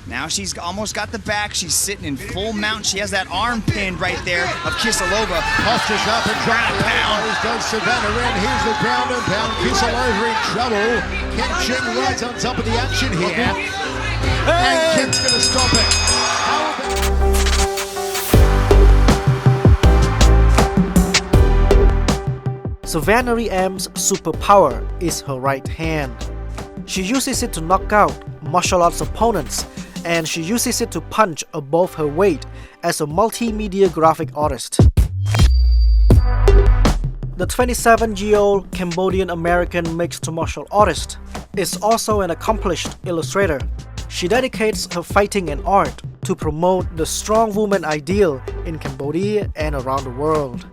Now she's almost got the back. She's sitting in full mount. She has that arm pinned right there of Kisilova. Postures up and ground and pound. Goes Sovannahry. Here's the ground and pound. Kisilova in trouble. Ken Ching right on top of the action here. And Kim's going to stop it. Sovannahry M's superpower is her right hand. She uses it to knock out martial arts opponents, and she uses it to punch above her weight as a multimedia graphic artist. The 27-year-old Cambodian-American mixed martial artist is also an accomplished illustrator. She dedicates her fighting and art to promote the strong woman ideal in Cambodia and around the world.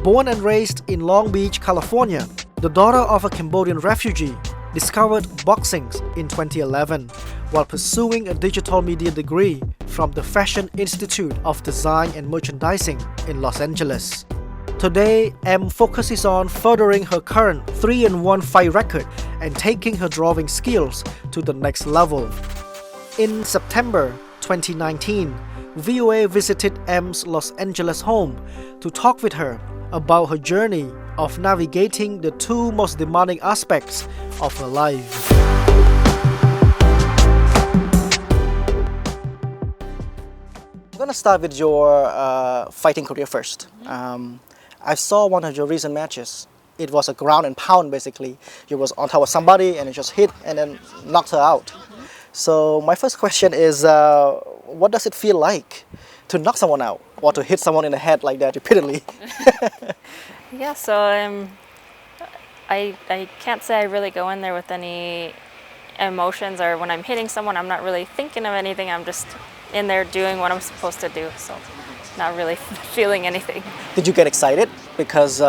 Born and raised in Long Beach, California, the daughter of a Cambodian refugee discovered boxing in 2011 while pursuing a digital media degree from the Fashion Institute of Design and Merchandising in Los Angeles. Today, M focuses on furthering her current 3-1 fight record and taking her drawing skills to the next level. In September 2019, VOA visited M's Los Angeles home to talk with her about her journey of navigating the two most demanding aspects of her life. I'm gonna start with your fighting career first. I saw one of your recent matches. It was a ground and pound basically. You was on top of somebody and you just hit and then knocked her out. So my first question is, what does it feel like to knock someone out or to hit someone in the head like that repeatedly? Yeah, so I can't say I really go in there with any emotions, or when I'm hitting someone, I'm not really thinking of anything. I'm just in there doing what I'm supposed to do, so not really feeling anything. Did you get excited? Because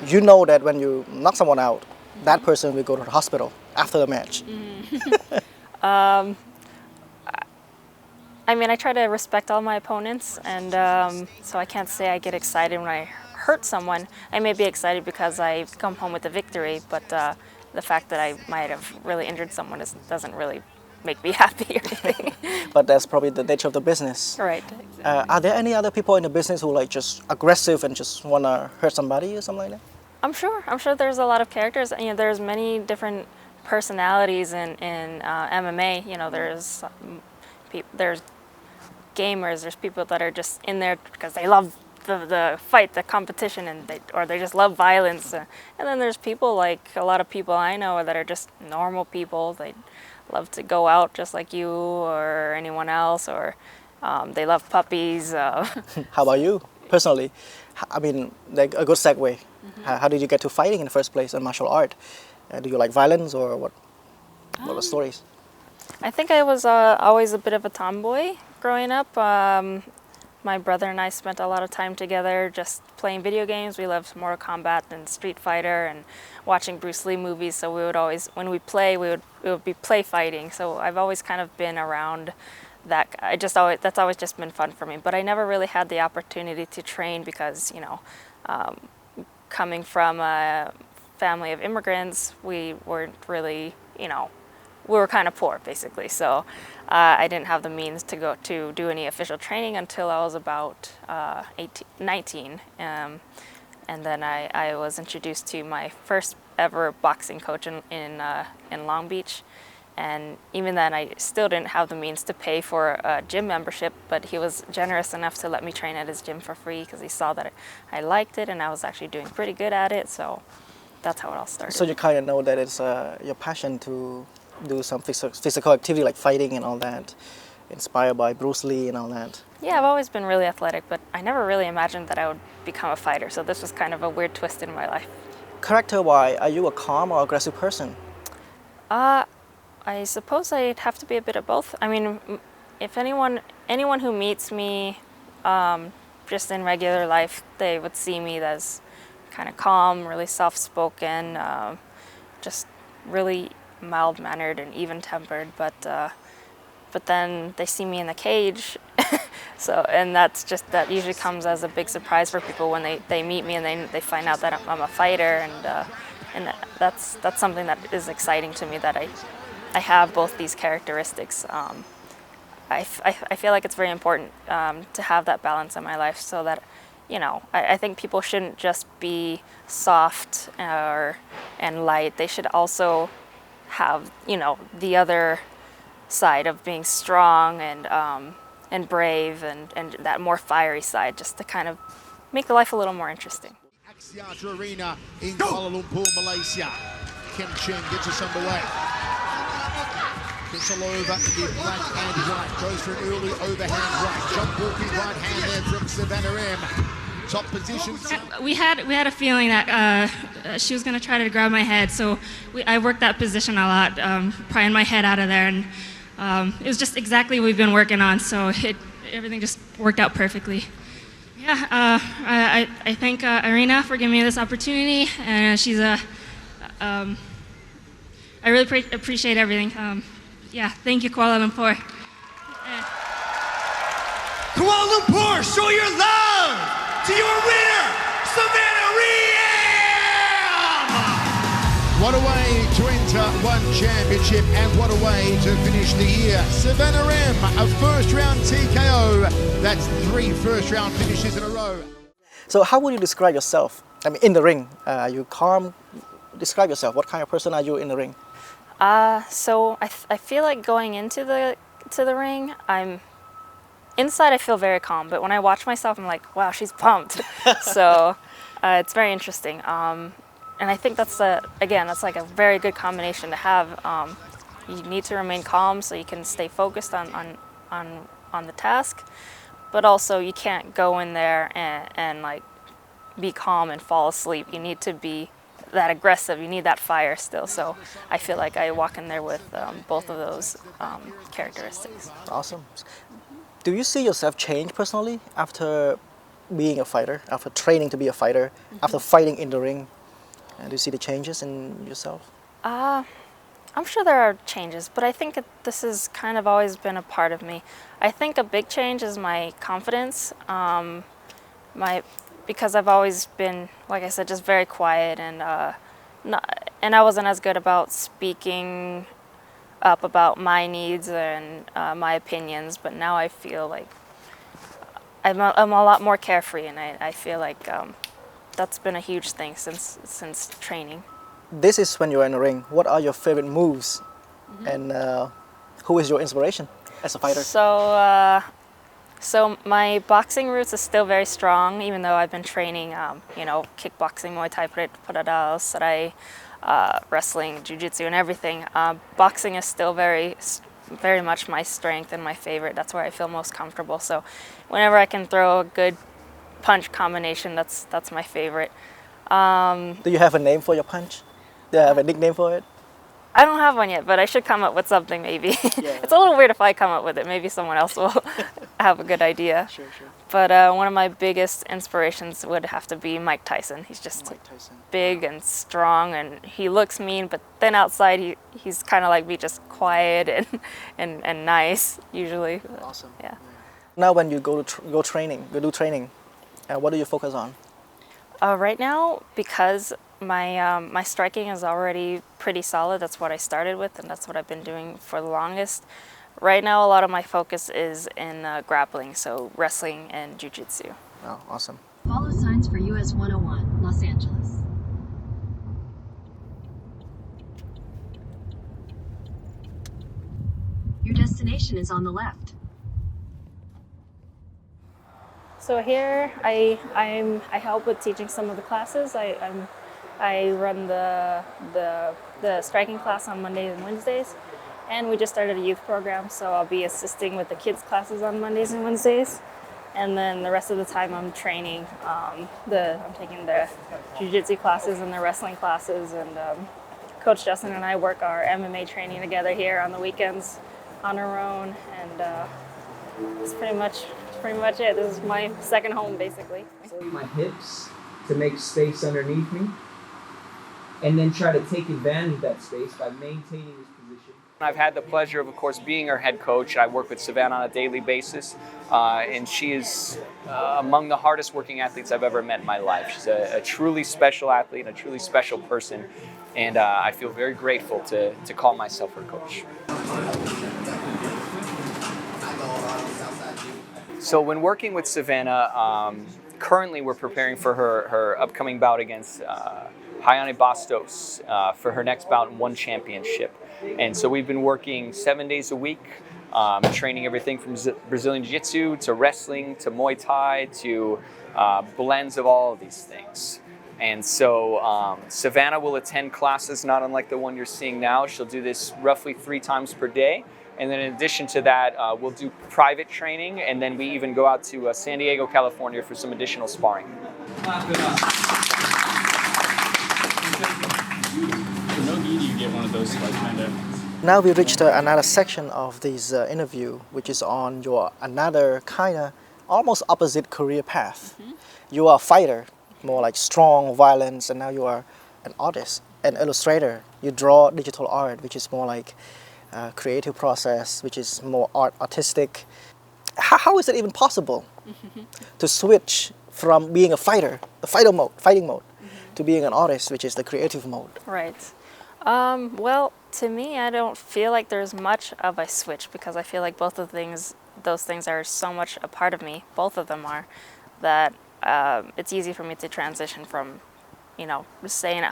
you know that when you knock someone out, that person will go to the hospital after the match. I mean, I try to respect all my opponents, and so I can't say I get excited when I hurt someone. I may be excited because I come home with a victory, but the fact that I might have really injured someone doesn't really make me happy or anything. But that's probably the nature of the business. Right. Are there any other people in the business who like just aggressive and just want to hurt somebody or something like that? I'm sure there's a lot of characters. You know, there's many different personalities in MMA. You know, there's gamers, there's people that are just in there because they love the fight, the competition, and they just love violence. And then there's people, like a lot of people I know, that are just normal people. They love to go out just like you or anyone else, or they love puppies. How about you, personally? I mean, like a good segue. How did you get to fighting in the first place and martial art? Do you like violence or what? What are the stories? I think I was always a bit of a tomboy growing up. My brother and I spent a lot of time together just playing video games. We loved Mortal Kombat and Street Fighter and watching Bruce Lee movies. So we would always, when we play, it would be play fighting. So I've always kind of been around that. That's always just been fun for me. But I never really had the opportunity to train because, you know, coming from a family of immigrants, we weren't really, you know, we were kind of poor basically. So I didn't have the means to go to do any official training until I was about 19. And then I was introduced to my first ever boxing coach in Long Beach. And even then, I still didn't have the means to pay for a gym membership, but he was generous enough to let me train at his gym for free because he saw that I liked it and I was actually doing pretty good at it. So that's how it all started. So you kind of know that it's your passion to do some physical activity like fighting and all that, inspired by Bruce Lee and all that. Yeah, I've always been really athletic, but I never really imagined that I would become a fighter. So this was kind of a weird twist in my life. Character-wise, are you a calm or aggressive person? I suppose I'd have to be a bit of both. I mean, if anyone who meets me just in regular life, they would see me as kind of calm, really soft-spoken, just really mild-mannered and even-tempered. But then they see me in the cage, and that usually comes as a big surprise for people when they meet me and they find out that I'm a fighter, and that's something that is exciting to me, that I have both these characteristics. I feel like it's very important to have that balance in my life, so that, you know, I think people shouldn't just be soft and light. They should also have, you know, the other side of being strong and brave and that more fiery side, just to kind of make the life a little more interesting. Axiata Arena in Kuala Lumpur, Malaysia. Kim Ching gets us underway. Gets all over in the black and white. Goes for an early overhand right. Jump walking right hand there from Sovannahry. Top position. We had a feeling that she was going to try to grab my head, so I worked that position a lot, prying my head out of there, and it was just exactly what we've been working on, so everything just worked out perfectly. Yeah, I thank Irina for giving me this opportunity, and she's I really appreciate everything. Yeah, thank you, Kuala Lumpur. Kuala Lumpur, show your love to your winner, Sovannahry! What a way to enter one championship, and what a way to finish the year. Sovannahry, a first-round TKO. That's 3 first-round finishes in a row. So how would you describe yourself? I mean, in the ring, are you calm? Describe yourself. What kind of person are you in the ring? So I feel like going into the ring, inside I feel very calm, but when I watch myself, I'm like, wow, she's pumped. So it's very interesting. And I think that's like a very good combination to have. You need to remain calm so you can stay focused on the task, but also you can't go in there and like be calm and fall asleep. You need to be that aggressive. You need that fire still. So I feel like I walk in there with both of those characteristics. Awesome. Do you see yourself change personally after being a fighter, after training to be a fighter, after fighting in the ring? Do you see the changes in yourself? I'm sure there are changes, but I think this has kind of always been a part of me. I think a big change is my confidence. Because I've always been, like I said, just very quiet, and I wasn't as good about speaking up about my needs and my opinions, but now I feel like I'm a lot more carefree, and I feel like that's been a huge thing since training. This is when you're in the ring. What are your favorite moves? And who is your inspiration as a fighter? So my boxing roots is still very strong, even though I've been training, kickboxing, Muay Thai, Pradal, Sarai, wrestling, jiu-jitsu, and everything. Boxing is still very much my strength and my favorite. That's where I feel most comfortable. So whenever I can throw a good punch combination, that's my favorite. Do you have a name for your punch? Do you have a nickname for it? I don't have one yet, but I should come up with something maybe. Yeah. It's a little weird if I come up with it. Maybe someone else will have a good idea. Sure. But one of my biggest inspirations would have to be Mike Tyson. He's just big and strong, and he looks mean, but then outside he's kind of like me, just quiet and nice usually. Awesome. Yeah. Now when you go do training, what do you focus on? Right now, because my striking is already pretty solid. That's what I started with, and that's what I've been doing for the longest. Right now, a lot of my focus is in grappling, so wrestling and jiu-jitsu. Oh, awesome. Follow signs for US 101, Los Angeles. Your destination is on the left. So here, I help with teaching some of the classes. I run the striking class on Mondays and Wednesdays, and we just started a youth program, so I'll be assisting with the kids' classes on Mondays and Wednesdays, and then the rest of the time I'm training. I'm taking the jiu-jitsu classes and the wrestling classes, and Coach Justin and I work our MMA training together here on the weekends on our own, and that's pretty much it. This is my second home, basically. My hips to make space underneath me, and then try to take advantage of that space by maintaining this position I've had the pleasure of course, being her head coach. I work with Savannah on a daily basis, and she is among the hardest working athletes I've ever met in my life. She's a truly special athlete and a truly special person, and I feel very grateful to call myself her coach. So when working with Savannah, currently we're preparing for her upcoming bout against Hayane Bastos for her next bout in one championship. And so we've been working 7 days a week, training everything from Brazilian Jiu-Jitsu to wrestling to Muay Thai to blends of all of these things. And so Savannah will attend classes not unlike the one you're seeing now. She'll do this roughly 3 times per day. And then in addition to that, we'll do private training, and then we even go out to San Diego, California for some additional sparring. You get one of those like kind of. Now we reached another section of this interview, which is on your another kind of almost opposite career path. You are a fighter, more like strong violence, and now you are an artist, an illustrator. You draw digital art, which is more like creative process, which is more artistic. How is it even possible to switch from being a fighter, the fighting mode, to being an artist, which is the creative mode? Right. Well, to me, I don't feel like there's much of a switch because I feel like both of those things are so much a part of me, both of them are, that it's easy for me to transition from, staying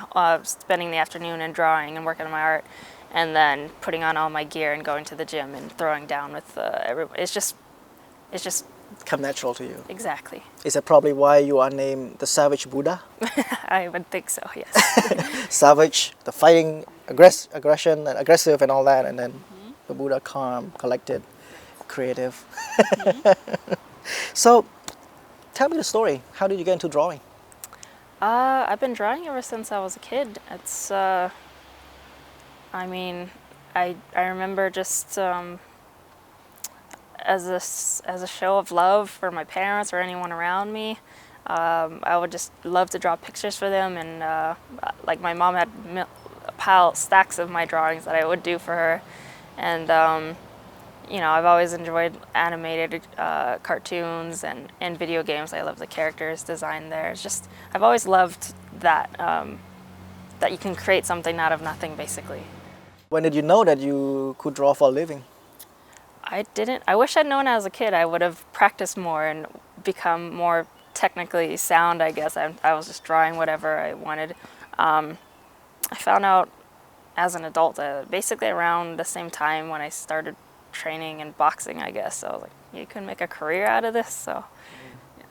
spending the afternoon and drawing and working on my art, and then putting on all my gear and going to the gym and throwing down with everybody. It's just Come natural to you. exactly. Is that probably why you are named the Savage Buddha? I would think so, yes. Savage, the fighting, aggression, and aggressive and all that, and then the Buddha, calm, collected, creative. So, tell me the story. How did you get into drawing? I've been drawing ever since I was a kid. It's, I remember just as a show of love for my parents or anyone around me. I would just love to draw pictures for them, and like my mom had stacks of my drawings that I would do for her, and I've always enjoyed animated cartoons and video games. I love the characters designed there. It's just I've always loved that that you can create something out of nothing, basically. When did you know that you could draw for a living? I didn't. I wish I'd known as a kid. I would have practiced more and become more technically sound, I guess. I was just drawing whatever I wanted. I found out as an adult, basically around the same time when I started training in boxing, I guess. So I was like, you can make a career out of this. So, yeah.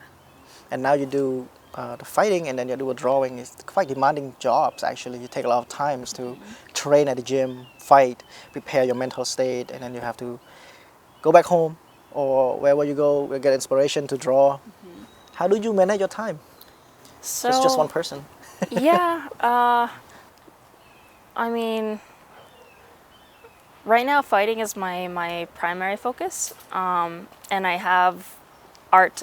And now you do the fighting, and then you do a drawing. It's quite demanding jobs, actually. You take a lot of times to train at the gym, fight, prepare your mental state, and then you have to go back home or wherever you go, you get inspiration to draw. How do you manage your time? So, it's just one person. Yeah. Right now fighting is my primary focus. And I have art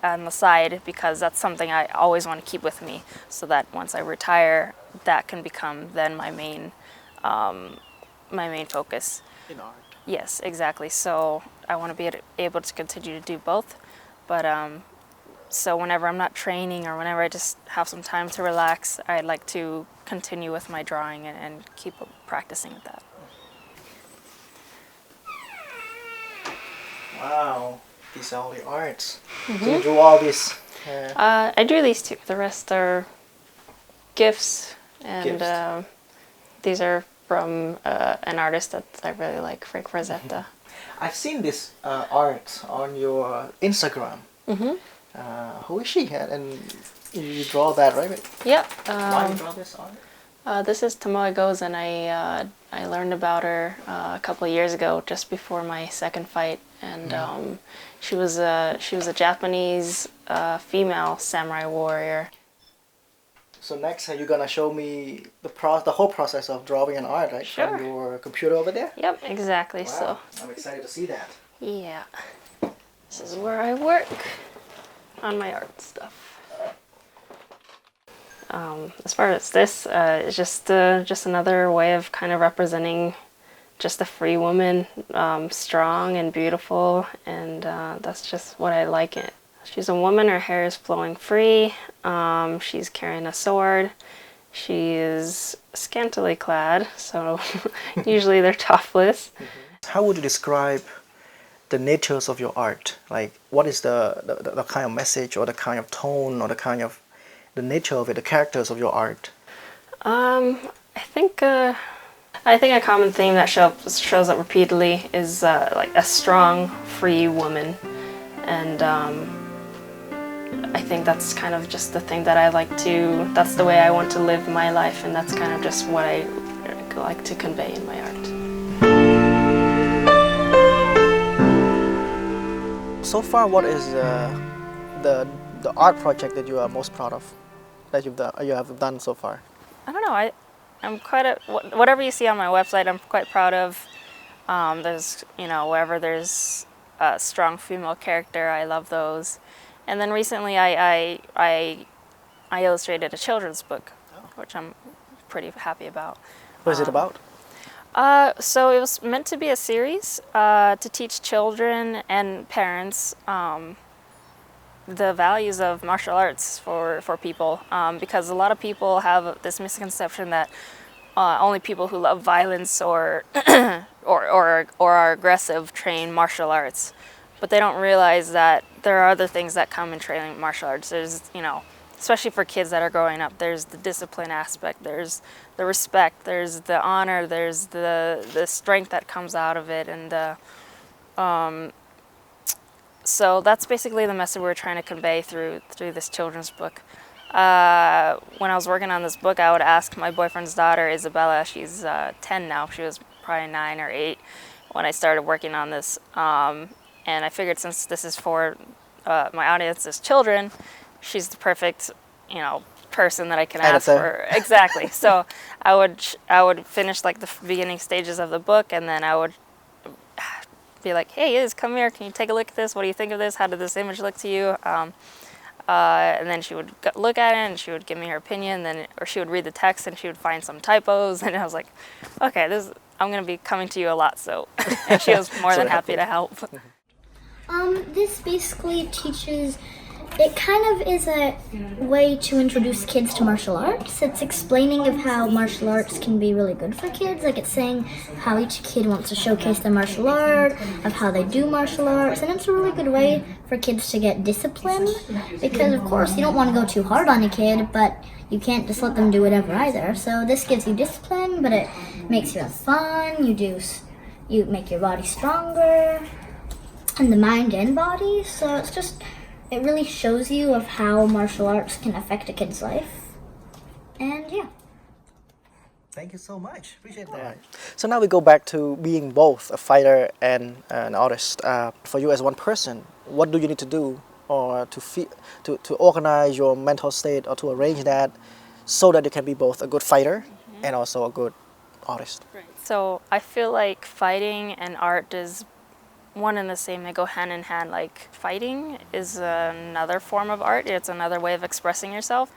on the side because that's something I always want to keep with me, so that once I retire, that can become then my main focus. In art. Yes, exactly. So I want to be able to continue to do both. But so whenever I'm not training or whenever I just have some time to relax, I'd like to continue with my drawing and keep practicing with that. Wow, these are all the arts. So you do all this? I drew these two. The rest are gifts, and these are from an artist that I really like, Frank Rosetta. I've seen this art on your Instagram. Who is she? And you draw that, right? Yep. Why do you draw this art? This is Tomoe Goes, and I learned about her a couple of years ago, just before my second fight, and she was a Japanese female samurai warrior. So next, you're gonna show me the whole process of drawing an art, right? Sure. From your computer over there. Yep, exactly. Wow. So I'm excited to see that. Yeah, this is where I work on my art stuff. As far as this, it's just another way of kind of representing just a free woman, strong and beautiful, and that's just what I like it. She's a woman, her hair is flowing free, she's carrying a sword, she is scantily clad, so usually they're topless. How would you describe the natures of your art? Like, what is the kind of message or the kind of tone or the kind of the nature of it, the characters of your art? I think a common theme that shows up repeatedly is like a strong, free woman, and I think that's kind of just the thing that I like to. That's the way I want to live my life, and that's kind of just what I like to convey in my art. So far, what is the art project that you are most proud of, that you have done so far? I don't know. I'm whatever you see on my website, I'm quite proud of. There's, wherever there's a strong female character, I love those. And then recently, I illustrated a children's book, which I'm pretty happy about. What is it about? So it was meant to be a series to teach children and parents the values of martial arts for people, because a lot of people have this misconception that only people who love violence or or are aggressive train martial arts, but they don't realize that there are other things that come in training martial arts. There's, especially for kids that are growing up, there's the discipline aspect, there's the respect, there's the honor, there's the strength that comes out of it, and so that's basically the message we're trying to convey through this children's book. When I was working on this book, I would ask my boyfriend's daughter, Isabella, she's 10 now, she was probably 9 or 8 when I started working on this, and I figured since this is for my audience is children, she's the perfect, person that I can ask for. Exactly. So I would finish like the beginning stages of the book, and then I would be like, "Hey, Iz, come here. Can you take a look at this? What do you think of this? How did this image look to you?" And then she would look at it, and she would give me her opinion. Or she would read the text, and she would find some typos, and I was like, "Okay, I'm going to be coming to you a lot." So, and she was more than happy to help. This basically teaches. It kind of is a way to introduce kids to martial arts. It's explaining of how martial arts can be really good for kids. Like, it's saying how each kid wants to showcase their martial art, of how they do martial arts, and it's a really good way for kids to get discipline, because of course you don't want to go too hard on a kid, but you can't just let them do whatever either. So this gives you discipline, but it makes you have fun. You make your body stronger, and the mind and body. So it really shows you of how martial arts can affect a kid's life. And yeah. Thank you so much. Appreciate that. Right. So now we go back to being both a fighter and an artist. For you as one person, what do you need to do or to organize your mental state or to arrange that so that you can be both a good fighter and also a good artist? Right. So I feel like fighting and art is one and the same. They go hand in hand. Like, fighting is another form of art. It's another way of expressing yourself.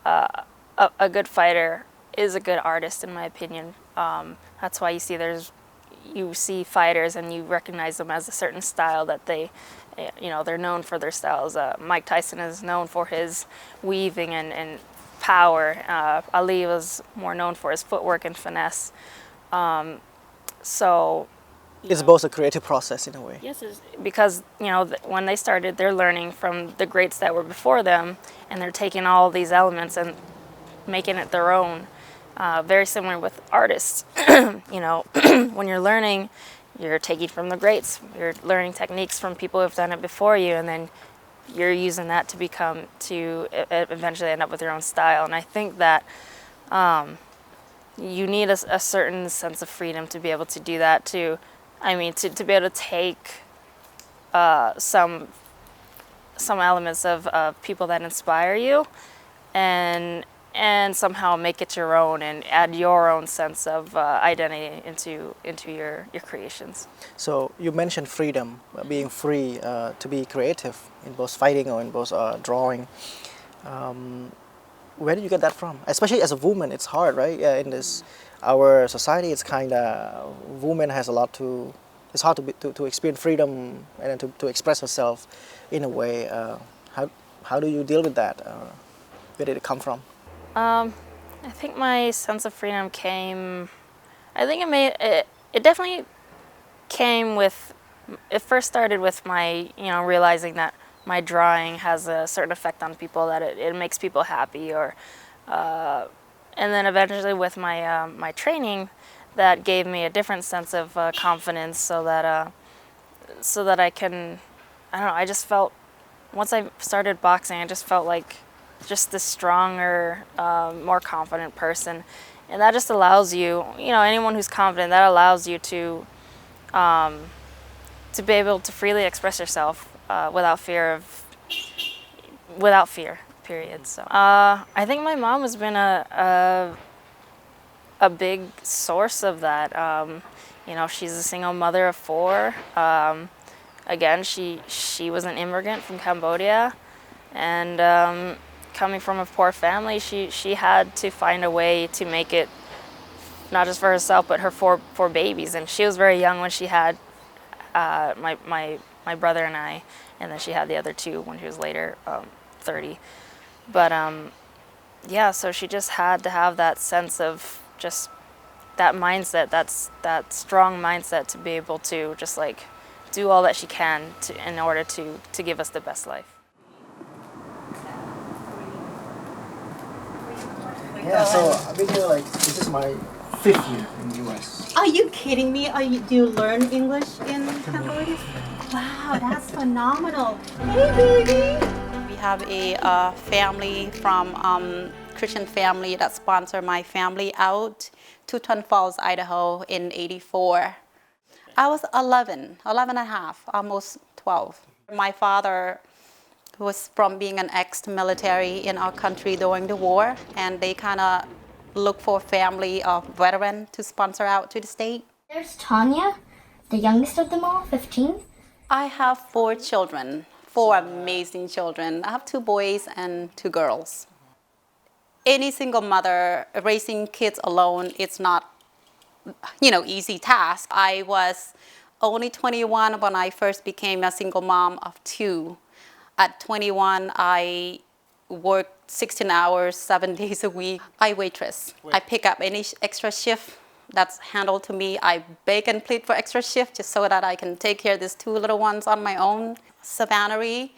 A good fighter is a good artist, in my opinion. That's why you see fighters and you recognize them as a certain style that they're known for their styles. Mike Tyson is known for his weaving and power. Ali was more known for his footwork and finesse. It's both a creative process in a way. Yes, because when they started, they're learning from the greats that were before them, and they're taking all these elements and making it their own. Very similar with artists. When you're learning, you're taking from the greats. You're learning techniques from people who've done it before you, and then you're using that to eventually end up with your own style. And I think that you need a certain sense of freedom to be able to do that. To be able to take some elements of people that inspire you and somehow make it your own and add your own sense of identity into your creations. So you mentioned freedom, being free to be creative in both fighting or in both drawing. Where did you get that from? Especially as a woman, it's hard, right? In this our society is kind of, women has a lot to, it's hard to experience freedom and to express herself in a way. How do you deal with that? Where did it come from? I think my sense of freedom came, I think it definitely came with, it first started with my, realizing that my drawing has a certain effect on people, that it makes people happy, or, and then eventually with my, my training, that gave me a different sense of confidence, so that I can, I don't know, I just felt, once I started boxing, I just felt like just this stronger, more confident person. And that just allows you, anyone who's confident, that allows you to be able to freely express yourself without fear, period. So I think my mom has been a big source of that. She's a single mother of 4. Again, she was an immigrant from Cambodia, and coming from a poor family, she had to find a way to make it not just for herself, but her four babies. And she was very young when she had my brother and I, and then she had the other 2 when she was later 30. But yeah, so she just had to have that sense of just that mindset, that strong mindset to be able to just like do all that she can in order to give us the best life. Yeah, so I've been here this is my 5th year in the US. Are you kidding me? Do you learn English in Cambodia? Wow, that's phenomenal. Hey, baby. We have a family from Christian family that sponsored my family out to Twin Falls, Idaho in '84. I was 11 and a half, almost 12. My father was from being an ex-military in our country during the war, and they kind of look for a family of veterans to sponsor out to the state. There's Tanya, the youngest of them all, 15. I have 4 children, 4 amazing children. I have 2 boys and 2 girls. Any single mother raising kids alone, it's not, easy task. I was only 21 when I first became a single mom of 2. At 21, I worked 16 hours, 7 days a week. I waitress. I pick up any extra shift that's handled to me. I beg and plead for extra shift just so that I can take care of these 2 little ones on my own. Sovannahry,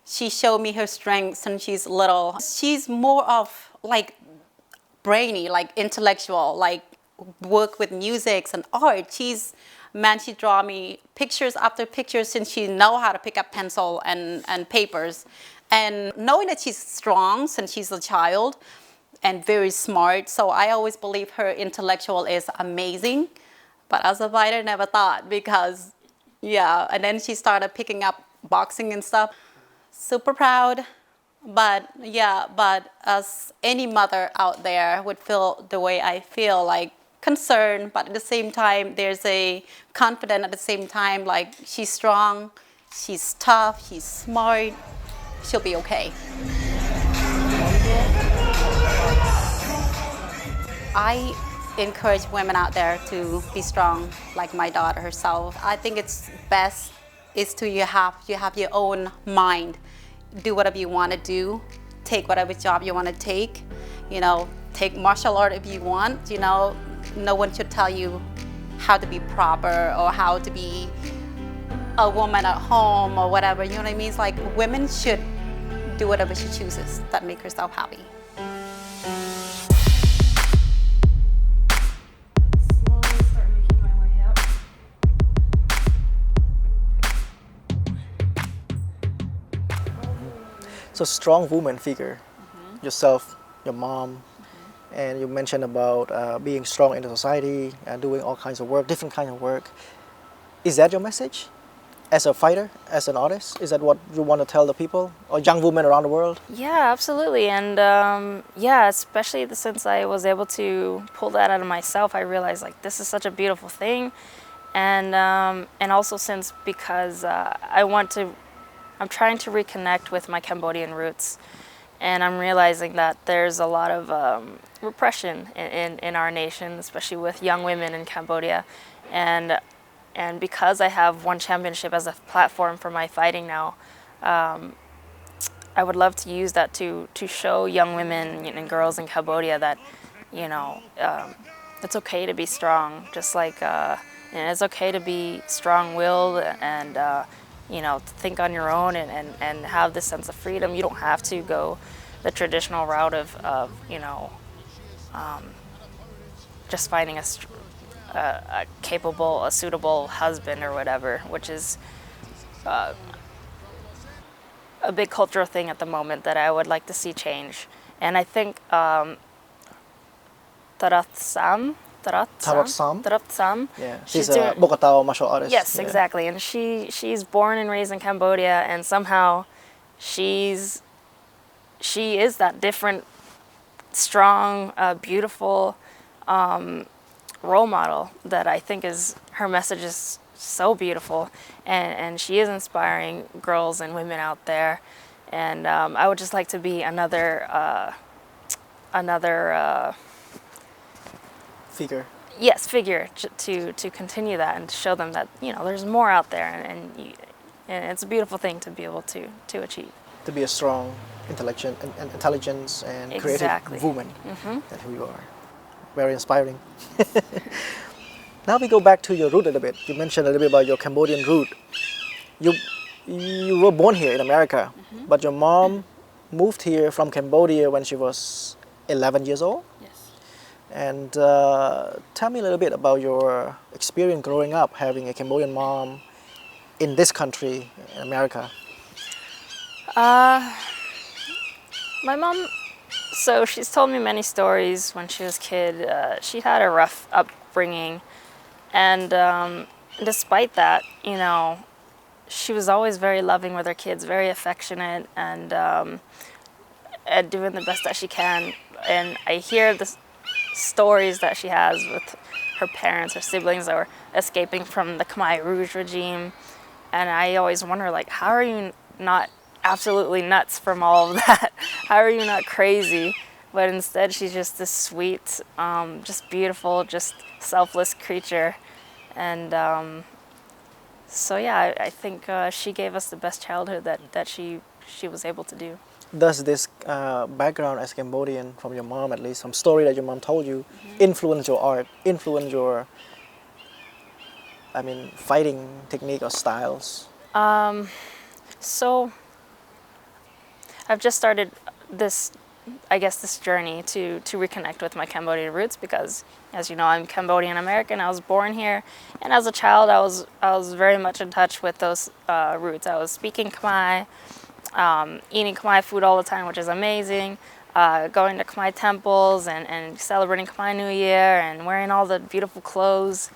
she showed me her strength since she's little. She's more of brainy, intellectual, work with music and art. She draw me pictures after pictures since she know how to pick up pencil and papers. And knowing that she's strong since she's a child and very smart, so I always believe her intellectual is amazing. But as a fighter, never thought, because, yeah, and then she started picking up boxing and stuff. Super proud. But as any mother out there would feel the way I feel, concerned, but at the same time, there's a confidence at the same time, she's strong, she's tough, she's smart, she'll be okay. I encourage women out there to be strong, like my daughter herself. I think it's best is to you have your own mind. Do whatever you want to do, take whatever job you want to take, take martial art if you want, no one should tell you how to be proper or how to be a woman at home or whatever, you know what I mean? It's women should do whatever she chooses that make herself happy. So strong woman figure, yourself, your mom, and you mentioned about being strong in the society and doing all kinds of work, different kinds of work. Is that your message? As a fighter, as an artist, is that what you want to tell the people or young women around the world? Yeah, absolutely. And especially since I was able to pull that out of myself, I realized this is such a beautiful thing. And also because I'm trying to reconnect with my Cambodian roots. and I'm realizing that there's a lot of repression in our nation, especially with young women in Cambodia, and because I have one championship as a platform for my fighting now, I would love to use that to show young women and girls in Cambodia that, you know, it's okay to be strong, just like it's okay to be strong-willed and you know, to think on your own and have this sense of freedom. You don't have to go the traditional route of you know, just finding a capable, a suitable husband or whatever, which is a big cultural thing at the moment that I would like to see change. And I think Taratsam, Yeah, she's a Bogotá martial artist. Yes, yeah. exactly. And she's born and raised in Cambodia, and somehow she is that different, strong, beautiful role model that I think is, her message is so beautiful, and she is inspiring girls and women out there. And I would just like to be another Figure. Yes, figure to continue that and to show them that, you know, there's more out there, and it's a beautiful thing to be able to achieve. To be a strong, intelligence and creative woman that who you are. Very inspiring. Now we go back to your root a little bit. You mentioned a little bit about your Cambodian root. You were born here in America, but your mom moved here from Cambodia when she was 11 years old. Yes. And tell me a little bit about your experience growing up, having a Cambodian mom in this country, in America. My mom, so she's told me many stories when she was a kid. She had a rough upbringing, and despite that, you know, she was always very loving with her kids, very affectionate, and doing the best that she can. And I hear the stories that she has with her parents, her siblings that were escaping from the Khmer Rouge regime, and I always wonder, like, how are you not absolutely nuts from all of that? How are you not crazy? But instead, she's just this sweet, just beautiful, just selfless creature. And so yeah, I think she gave us the best childhood that she was able to do. Does this background as Cambodian from your mom, at least some story that your mom told you, influence your art, influence your, I mean, fighting technique or styles? So I've just started this, I guess, this journey to reconnect with my Cambodian roots, because, as you know, I'm Cambodian American. I was born here, and as a child, I was very much in touch with those roots. I was speaking Khmer, eating Khmer food all the time, which is amazing. Going to Khmer temples and celebrating Khmer New Year and wearing all the beautiful clothes,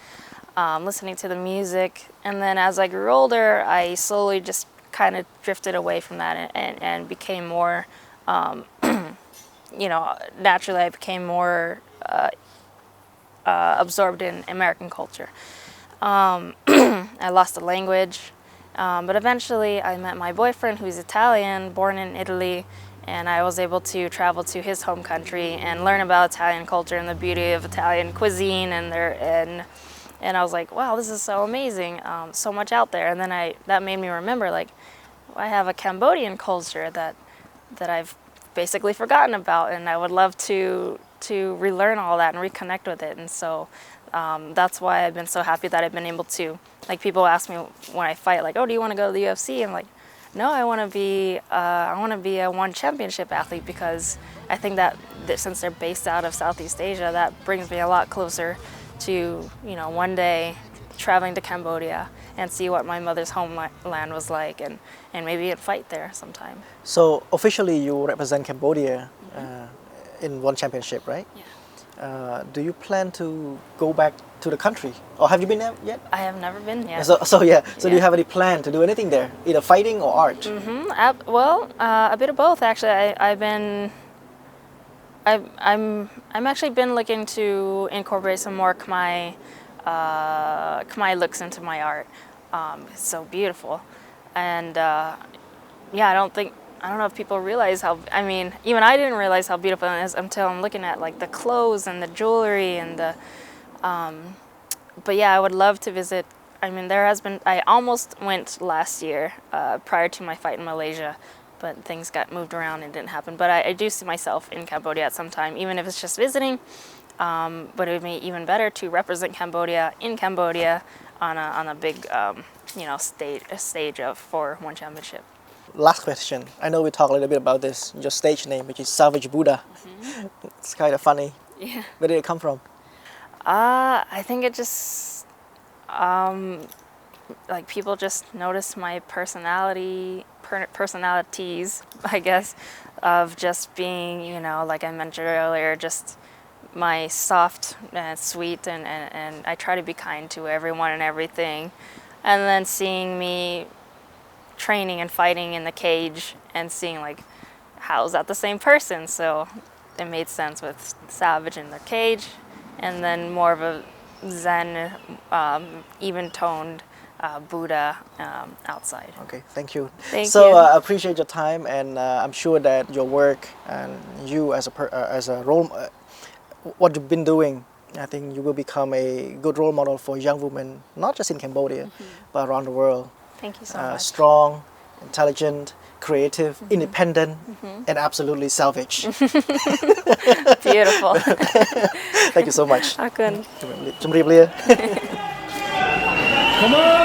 listening to the music. And then as I grew older, I slowly just kind of drifted away from that and became more, you know, naturally I became more absorbed in American culture. I lost the language, but eventually I met my boyfriend, who's Italian, born in Italy, and I was able to travel to his home country and learn about Italian culture and the beauty of Italian cuisine, and I was like, wow, this is so amazing, so much out there. And then that made me remember, like, I have a Cambodian culture that I've basically forgotten about, and I would love to relearn all that and reconnect with it. And so that's why I've been so happy that I've been able to, like, people ask me when I fight, like, oh, do you want to go to the UFC? I'm like, no, I want to be a one championship athlete, because I think that since they're based out of Southeast Asia, that brings me a lot closer to, you know, one day traveling to Cambodia and see what my mother's homeland was like, and maybe fight there sometime. So officially you represent Cambodia in one championship, right? Yeah. Do you plan to go back to the country, or have you been there yet? I have never been yet. So yeah. So do you have any plan to do anything there, either fighting or art? Well, a bit of both, actually. I'm actually been looking to incorporate some more Khmer looks into my art. It's so beautiful, and yeah, I don't think I don't know if people realize how, I mean, even I didn't realize how beautiful it is until I'm looking at like the clothes and the jewelry and the, but yeah, I would love to visit. I mean, I almost went last year prior to my fight in Malaysia, but things got moved around and didn't happen. But I do see myself in Cambodia at some time, even if it's just visiting. But it would be even better to represent Cambodia in Cambodia on a big, stage for one championship. Last question. I know we talked a little bit about this, your stage name, which is Savage Buddha. It's kind of funny. Yeah. Where did it come from? I think it just, like people just notice my personalities, I guess, of just being, like I mentioned earlier, just my soft and sweet, and I try to be kind to everyone and everything. And then seeing me training and fighting in the cage and seeing like, how is that the same person? So it made sense with Savage in the cage, and then more of a Zen, even-toned Buddha outside. Okay, thank you. Thank so you. I appreciate your time, and I'm sure that your work and you as a role, what you've been doing, I think you will become a good role model for young women, not just in Cambodia, but around the world. Thank you so much. Strong, intelligent, creative, independent, and absolutely savage. Beautiful. Thank you so much. Akun. Chum riep lia. Come on!